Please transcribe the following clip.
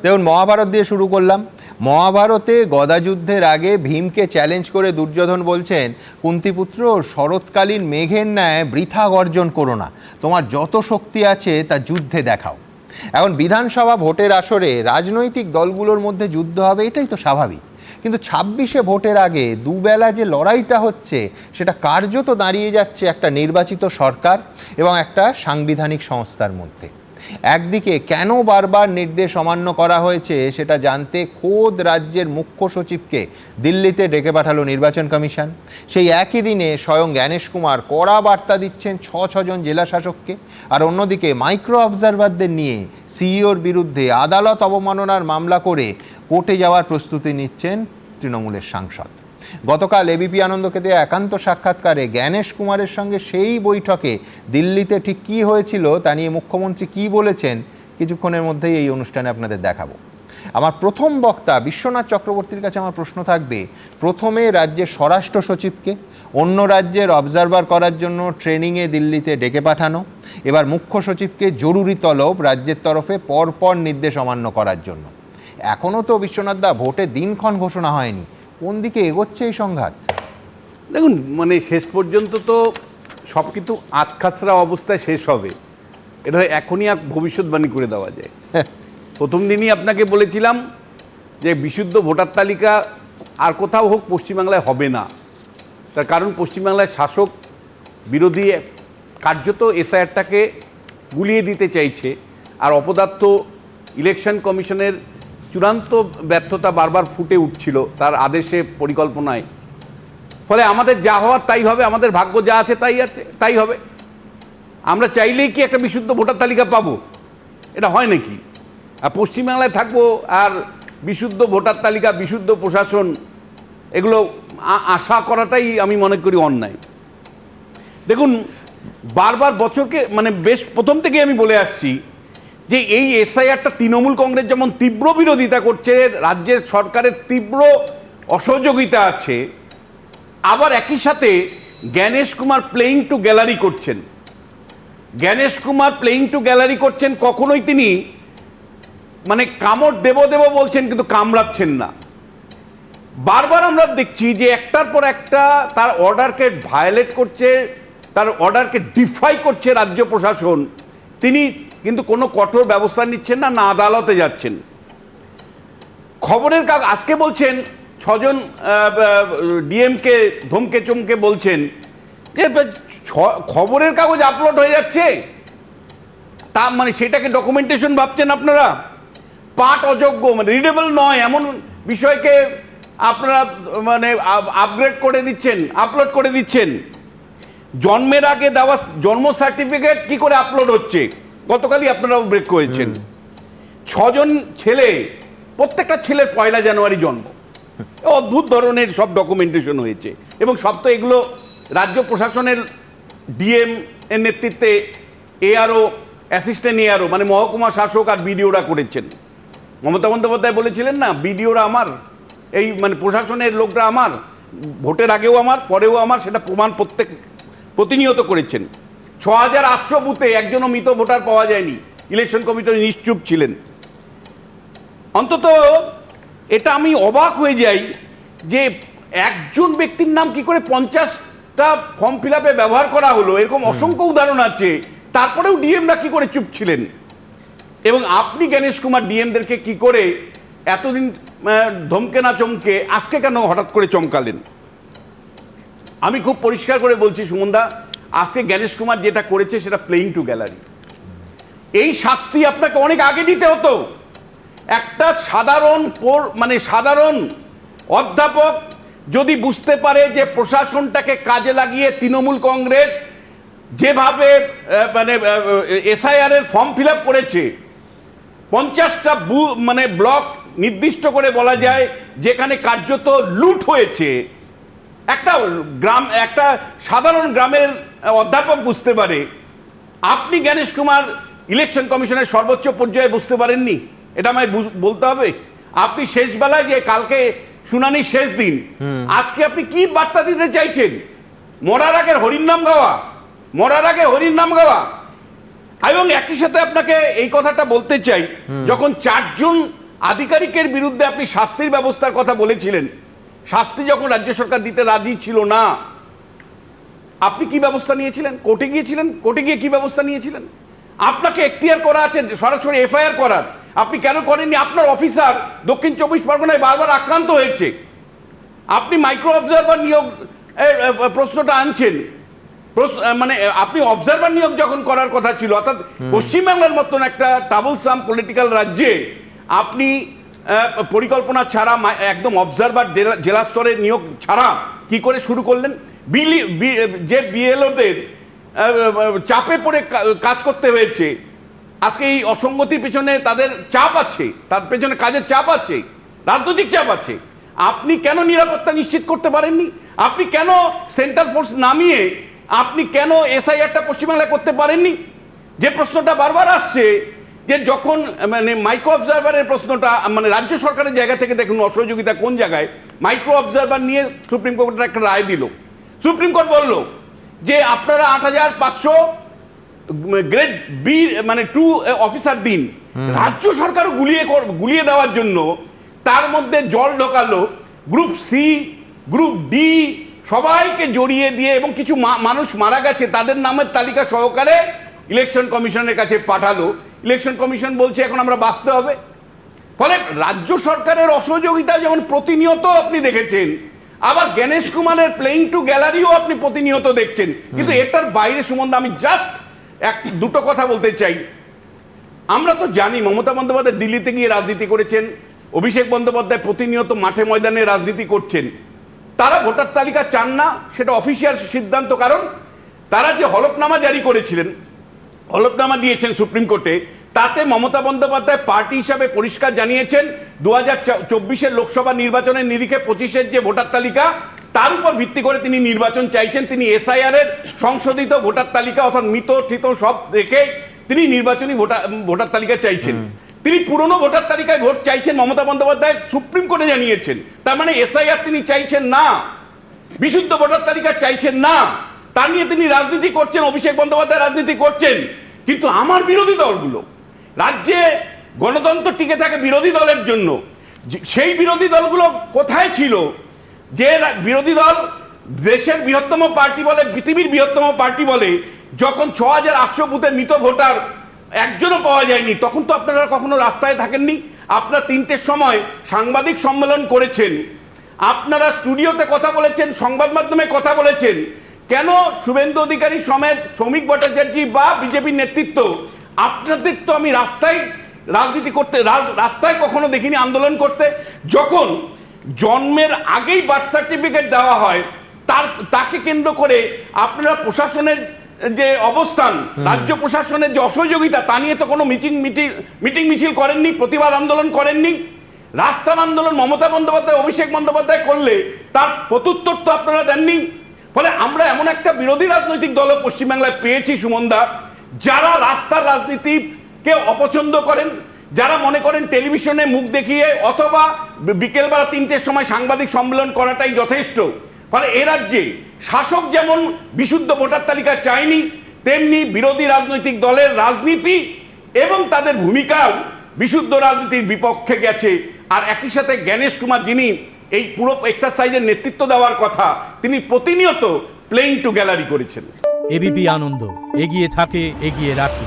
দেখুন, মহাভারত দিয়ে শুরু করলাম। মহাভারতে গদাযুদ্ধের আগে ভীমকে চ্যালেঞ্জ করে দুর্যোধন বলছেন, কুন্তিপুত্র, শরৎকালীন মেঘের ন্যায় বৃথা গর্জন করো না, তোমার যত শক্তি আছে তা যুদ্ধে দেখাও। এখন বিধানসভা ভোটের আসরে রাজনৈতিক দলগুলোর মধ্যে যুদ্ধ হবে, এটাই তো স্বাভাবিক। কিন্তু 26শে ভোটের আগে দুবেলা যে লড়াইটা হচ্ছে, সেটা কার্যত দাঁড়িয়ে যাচ্ছে একটা নির্বাচিত সরকার এবং একটা সাংবিধানিক সংস্থার মধ্যে। একদিকে কেন বারবার নির্দেশ অমান্য করা হয়েছে সেটা জানতে খোদ রাজ্যের মুখ্য সচিবকে দিল্লিতে ডেকে পাঠালো নির্বাচন কমিশন। সেই একই দিনে স্বয়ং জ্ঞানেশ কুমার কড়া বার্তা দিচ্ছেন ছজন জেলা শাসককে। আর অন্যদিকে মাইক্রো অবজারভারদের নিয়ে সিইওর বিরুদ্ধে আদালত অবমাননার মামলা করে কোর্টে যাওয়ার প্রস্তুতি নিচ্ছেন তৃণমূলের সাংসদ। গতকাল এবিপি আনন্দকে দেয়া একান্ত সাক্ষাৎকারে জ্ঞানেশ কুমারের সঙ্গে সেই বৈঠকে দিল্লিতে ঠিক কী হয়েছিল তা নিয়ে মুখ্যমন্ত্রী কী বলেছেন, কিছুক্ষণের মধ্যেই এই অনুষ্ঠানে আপনাদের দেখাবো। আমার প্রথম বক্তা বিশ্বনাথ চক্রবর্তীর কাছে আমার প্রশ্ন থাকবে, প্রথমে রাজ্যের স্বরাষ্ট্র সচিবকে অন্য রাজ্যের অবজারভার করার জন্য ট্রেনিংয়ে দিল্লিতে ডেকে পাঠানো, এবার মুখ্য সচিবকে জরুরি তলব রাজ্যের তরফে পরপর নির্দেশ অমান্য করার জন্য। এখনও তো বিশ্বনাথ দা ভোটের দিনক্ষণ ঘোষণা হয়নি, কোন দিকে এগোচ্ছে এই সংঘাত? দেখুন, মানে শেষ পর্যন্ত তো সব কিছু আতখাছড়া অবস্থায় শেষ হবে, এটা এখনই ভবিষ্যৎবাণী করে দেওয়া যায়। প্রথম দিনই আপনাকে বলেছিলাম যে বিশুদ্ধ ভোটার তালিকা আর কোথাও হোক পশ্চিমবাংলায় হবে না। তার কারণ পশ্চিমবাংলায় শাসক বিরোধী কার্যত এসআইআরটাকে গুলিয়ে দিতে চাইছে, আর অপদার্থ ইলেকশন কমিশনের চূড়ান্ত ব্যর্থতা বারবার ফুটে উঠছিল তার আদেশে, পরিকল্পনায়। ফলে আমাদের যা হওয়ার তাই হবে, আমাদের ভাগ্য যা আছে তাই হবে। আমরা চাইলেই কি একটা বিশুদ্ধ ভোটার তালিকা পাবো? এটা হয় নাকি? আর পশ্চিমবাংলায় থাকবো আর বিশুদ্ধ ভোটার তালিকা, বিশুদ্ধ প্রশাসন, এগুলো আশা করাটাই আমি মনে করি অন্যায়। দেখুন, বারবার বছরকে মানে বেশ প্রথম থেকে আমি বলে আসছি যে এই এসআইআরটা তৃণমূল কংগ্রেস যেমন তীব্র বিরোধিতা করছে, রাজ্যের সরকারের তীব্র অসহযোগিতা আছে, আবার একই সাথে Gyanesh Kumar playing to gallery করছেন। Gyanesh Kumar playing to gallery করছেন, কখনোই তিনি মানে কামড় দেব বলছেন কিন্তু কামড়াচ্ছেন না। বারবার আমরা দেখছি যে একটার পর একটা তার অর্ডারকে ভায়োলেট করছে, তার অর্ডারকে ডিফাই করছে রাজ্য প্রশাসন। তিনি কিন্তু কোনো কঠোর ব্যবস্থা নিচ্ছেন না, না আদালতে যাচ্ছেন। খবরের কাগজ আজকে বলছেন 6জন ডিএমকে ধমকে চমকে বলছেন যে খবরের কাগজ আপলোড হয়ে যাচ্ছে, তা মানে সেটাকে ডকুমেন্টেশন ভাবছেন আপনারা। পাঠ অযোগ্য মানে রিডেবল নয় এমন বিষয়কে আপনারা মানে আপগ্রেড করে দিচ্ছেন, আপলোড করে দিচ্ছেন। জন্মের আগে দেওয়া জন্ম সার্টিফিকেট কি করে আপলোড হচ্ছে, গতকালই আপনারাও ব্রেক করেছেন। 6জন ছেলে, প্রত্যেকটা ছেলের 1 জানুয়ারি জন্ম, অদ্ভুত ধরনের সব ডকুমেন্টেশন হয়েছে। এবং সব তো এগুলো রাজ্য প্রশাসনের ডিএম এর নেতৃত্বে এআরও, অ্যাসিস্ট্যান্ট এআরও মানে মহকুমা শাসক আর বিডিওরা করেছেন। মমতা বন্দ্যোপাধ্যায় বলেছিলেন না, বিডিওরা আমার, এই মানে প্রশাসনের লোকরা আমার, ভোটের আগেও আমার, পরেও আমার, সেটা প্রমাণ প্রতিনিয়ত করেছেন। 6800 বুথে একজনও মৃত ভোটার পাওয়া যায়নি, ইলেকশন কমিশন নিশ্চুপ ছিলেন। অন্তত এটা আমি অবাক হয়ে যাই যে একজন ব্যক্তির নাম কি করে 50টা ফর্ম ফিল আপে ব্যবহার করা হলো, এরকম অসংখ্য উদাহরণ আছে। তারপরেও ডিএমরা কি করে চুপ ছিলেন? এবং আপনি জ্ঞানেশ কুমার ডিএমদেরকে কি করে এতদিন ধমকে না চমকে আজকে কেন হঠাৎ করে চমকালেন? আমি খুব পরিষ্কার করে বলছি সুমনদা, আজকে জ্ঞানেশ কুমার যেটা করেছে সেটা প্লেইং টু গ্যালারি। এই শাস্তি আপনাকে অনেক আগে দিতে হতো। একটা সাধারণ অধ্যাপক যদি বুঝতে পারে যে প্রশাসনটাকে কাজে লাগিয়ে তৃণমূল কংগ্রেস যেভাবে মানে এসআইআর এর ফর্ম ফিল আপ করেছে, 50টা মানে ব্লক নির্দিষ্ট করে বলা যায় যেখানে কার্যত লুট হয়েছে, একটা সাধারণ গ্রামের অধ্যাপক বুঝতে পারে, আপনি জ্ঞানেশ কুমার ইলেকশন কমিশনের সর্বোচ্চ পর্যায়ে বুঝতে পারেননি? এটা আমায় বলতে হবে। আপনি শেষ বেলায় যে কালকে শুনানির শেষ দিন, আজকে আপনি কি বার্তা দিতে চাইছেন? মরার আগের হরির নাম গাওয়া, মরার আগে হরির নাম গাওয়া। এবং একই সাথে আপনাকে এই কথাটা বলতে চাই, যখন 4জন আধিকারিকের বিরুদ্ধে আপনি শাস্তির ব্যবস্থার কথা বলেছিলেন, শাস্তি যখন রাজ্য সরকার দিতে রাজি ছিল না, আপনি কি ব্যবস্থা নিয়েছিলেন? কোর্টে গিয়েছিলেন, কোর্টে গিয়ে কি ব্যবস্থা নিয়েছিলেন? আপনাকে এখতিয়ার করা আছে সরাসরি এফআইআর করার, আপনি কেন করেননি? আপনার অফিসার দক্ষিণ 24 পরগনায় বারবার আক্রান্ত হয়েছে, আপনি মাইক্রো অবজারভার নিয়োগ প্রশ্নটা আনছেন, মানে আপনি অবজারভার নিয়োগ যখন করার কথা ছিল, অর্থাৎ পশ্চিমবাংলার মতন একটা ট্রাবলসাম পলিটিক্যাল রাজ্যে আপনি পরিকল্পনা ছাড়া একদম অবজারভার জেলা স্তরে নিয়োগ ছাড়া কি করে শুরু করলেন? যে বিএলওদের চাপে পড়ে কাজ করতে হয়েছে, আজকে এই অসঙ্গতির পেছনে তাদের চাপ আছে, তার পেছনে কাজের চাপ আছে, রাজনৈতিক চাপ আছে। আপনি কেন নিরাপত্তা নিশ্চিত করতে পারেননি? আপনি কেন সেন্ট্রাল ফোর্স নামিয়ে আপনি কেন এসআইআরটা পশ্চিমবাংলায় করতে পারেননি? যে প্রশ্নটা বারবার আসছে যে যখন মানে মাইক্রো অবজারভারের প্রশ্নটা মানে রাজ্য সরকারের জায়গা থেকে দেখুন অসহযোগিতা কোন জায়গায়, মাইক্রো অবজারভার নিয়ে সুপ্রিম কোর্টের একটা রায় দিল। সুপ্রিম কোর্ট বলল যে আপনারা 8500 গ্রেড বি মানে 2 অফিসার দিন। রাজ্য সরকারও গুলিয়ে দেওয়ার জন্য তার মধ্যে জল ঢোকালো, গ্রুপ সি, গ্রুপ ডি সবাইকে জড়িয়ে দিয়ে, এবং কিছু মানুষ মারা গেছে তাদের নামের তালিকা সহকারে ইলেকশন কমিশনের কাছে পাঠালো। ইলেকশন কমিশন বলছে এখন আমরা বাঁচতে হবে। ফলে রাজ্য সরকারের অসহযোগিতা যেমন প্রতিনিয়ত আপনি দেখেছেন, আবার গণেশ কুমারের প্লেইং টু গ্যালারিও আপনি প্রতিনিয়ত দেখছেন। কিন্তু এটার বাইরে সুমন, আমি জাস্ট দুটো কথা বলতে চাই। আমরা তো জানি মমতা বন্দ্যোপাধ্যায় দিল্লিতে গিয়ে রাজনীতি করেছেন, অভিষেক বন্দ্যোপাধ্যায় প্রতিনিয়ত মাঠে ময়দানে রাজনীতি করছেন। তারা ভোটার তালিকা চান না, সেটা অফিসিয়াল সিদ্ধান্ত, কারণ তারা যে হলফনামা জারি করেছিলেন, হলফনামা দিয়েছেন সুপ্রিম কোর্টে, তাতে মমতা বন্দ্যোপাধ্যায় পার্টি হিসাবে পরিষ্কার জানিয়েছেন 2024 লোকসভা নির্বাচনের নিরিখে 25 যে ভোটার তালিকা, তার উপর ভিত্তি করে তিনি নির্বাচন চাইছেন। তিনি এসআইআর এর সংশোধিত ভোটার তালিকা অর্থাৎ মৃত ঠিত সব রেখে তিনি নির্বাচনী ভোটার তালিকা চাইছেন। তিনি পুরনো ভোটার তালিকায় ভোট চাইছেন, মমতা বন্দ্যোপাধ্যায় সুপ্রিম কোর্টে জানিয়েছেন। তার মানে এসআইআর তিনি চাইছেন না, বিশুদ্ধ ভোটার তালিকা চাইছেন না, তা নিয়ে তিনি রাজনীতি করছেন, অভিষেক বন্দ্যোপাধ্যায় রাজনীতি করছেন। কিন্তু আমার বিরোধী দলগুলো, রাজ্যে গণতন্ত্র টিকে থাকে বিরোধী দলের জন্য, সেই বিরোধী দলগুলো কোথায় ছিল? যে বিরোধী দল দেশের বৃহত্তম পার্টি বলে, পৃথিবীর বৃহত্তম পার্টি বলে, যখন 6800 বুথে মৃত ভোটার একজনও পাওয়া যায়নি, তখন তো আপনারা কখনো রাস্তায় থাকেননি। আপনারা 3টের সময় সাংবাদিক সম্মেলন করেছেন, আপনারা স্টুডিওতে কথা বলেছেন, সংবাদ মাধ্যমে কথা বলেছেন। কেন শুভেন্দু অধিকারী সমেত শ্রমিক ভট্টাচার্য বা বিজেপির নেতৃত্ব, আপনাদের তো আমি রাস্তায় রাজনীতি করতে, রাস্তায় কখনো দেখিনি আন্দোলন করতে। যখন জন্মের আগেই বার্থ সার্টিফিকেট দেওয়া হয়, তাকে কেন্দ্র করে আপনারা প্রশাসনের যে অবস্থান, রাজ্য প্রশাসনের যে অসহযোগিতা, তা নিয়ে তো কোনো মিটিং মিছিল করেননি, প্রতিবাদ আন্দোলন করেননি। রাস্তার আন্দোলন মমতা বন্দ্যোপাধ্যায়, অভিষেক বন্দ্যোপাধ্যায় করলে তার প্রত্যুত্তর তো আপনারা দেননি। ফলে আমরা এমন একটা বিরোধী রাজনৈতিক দল পশ্চিমবাংলায় পেয়েছি সুমনদা, যারা রাস্তার রাজনীতিকে অপছন্দ করেন, যারা মনে করেন টেলিভিশনে মুখ দেখিয়ে অথবা বিকেলবেলা 3টের সময় সাংবাদিক সম্মেলন করাটাই যথেষ্ট। ফলে এ রাজ্যে শাসক যেমন বিশুদ্ধ ভোটার তালিকা চায়নি, তেমনি বিরোধী রাজনৈতিক দলের রাজনীতি এবং তাদের ভূমিকাও বিশুদ্ধ রাজনীতির বিপক্ষে গেছে। আর একই সাথে গণেশ কুমার, যিনি এই পুরো এক্সারসাইজের নেতৃত্ব দেওয়ার কথা, তিনি প্রতিনিয়ত প্লেইং টু গ্যালারি করেছেন। এবিপি আনন্দ, এগিয়ে থাকে, এগিয়ে রাখে।